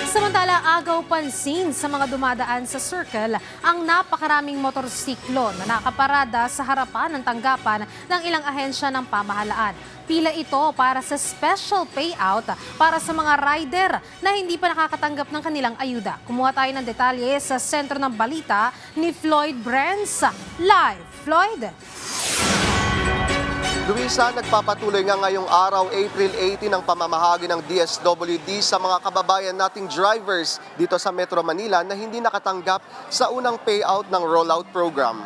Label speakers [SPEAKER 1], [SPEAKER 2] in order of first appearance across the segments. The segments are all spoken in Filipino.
[SPEAKER 1] Samantala, agaw pansin sa mga dumadaan sa circle ang napakaraming motorsiklo na nakaparada sa harapan ng tanggapan ng ilang ahensya ng pamahalaan. Pila ito para sa special payout para sa mga rider na hindi pa nakakatanggap ng kanilang ayuda. Kumuha tayo ng detalye sa sentro ng balita ni Floyd Brands. Live, Floyd!
[SPEAKER 2] Luisa, nagpapatuloy nga ngayong araw, April 18, ang pamamahagi ng DSWD sa mga kababayan nating drivers dito sa Metro Manila na hindi nakatanggap sa unang payout ng rollout program.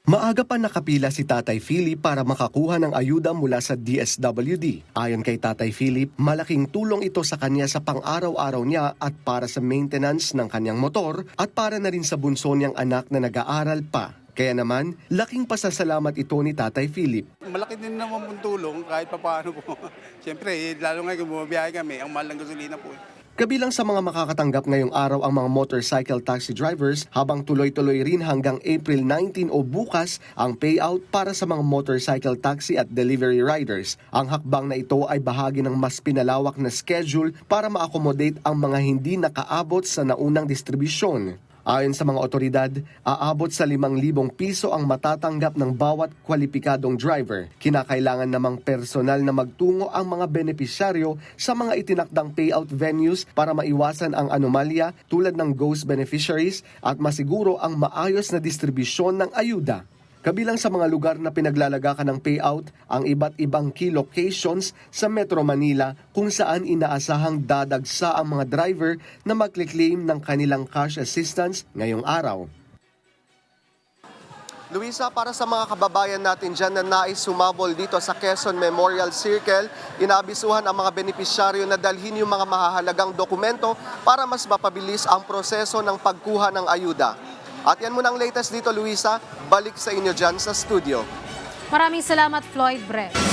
[SPEAKER 3] Maaga pa nakapila si Tatay Philip para makakuha ng ayuda mula sa DSWD. Ayon kay Tatay Philip, malaking tulong ito sa kanya sa pang-araw-araw niya at para sa maintenance ng kanyang motor at para na rin sa bunso niyang anak na nag-aaral pa. Kaya naman, laking pasasalamat ito ni Tatay Philip.
[SPEAKER 4] Malaki din naman pong tulong kahit papaano po. Siyempre, lalo ngayon kung bumabiyahe kami, ang mahal ng gasolina po.
[SPEAKER 3] Kabilang sa mga makakatanggap ngayong araw ang mga motorcycle taxi drivers habang tuloy-tuloy rin hanggang April 19 o bukas ang payout para sa mga motorcycle taxi at delivery riders. Ang hakbang na ito ay bahagi ng mas pinalawak na schedule para ma-accommodate ang mga hindi nakaabot sa naunang distribusyon. Ayon sa mga otoridad, aabot sa 5,000 piso ang matatanggap ng bawat kwalipikadong driver. Kinakailangan namang personal na magtungo ang mga benepisyaryo sa mga itinakdang payout venues para maiwasan ang anomalya tulad ng ghost beneficiaries at masiguro ang maayos na distribusyon ng ayuda. Kabilang sa mga lugar na pinaglalagakan ng payout ang iba't ibang key locations sa Metro Manila kung saan inaasahang dadagsa ang mga driver na magkle-claim ng kanilang cash assistance ngayong araw.
[SPEAKER 2] Luisa, para sa mga kababayan natin dyan na nais sumabol dito sa Quezon Memorial Circle, inaabisuhan ang mga benepisyaryo na dalhin yung mga mahahalagang dokumento para mas mapabilis ang proseso ng pagkuha ng ayuda. At yan muna ang latest dito, Luisa. Balik sa inyo dyan sa studio.
[SPEAKER 1] Maraming salamat, Floyd Brands.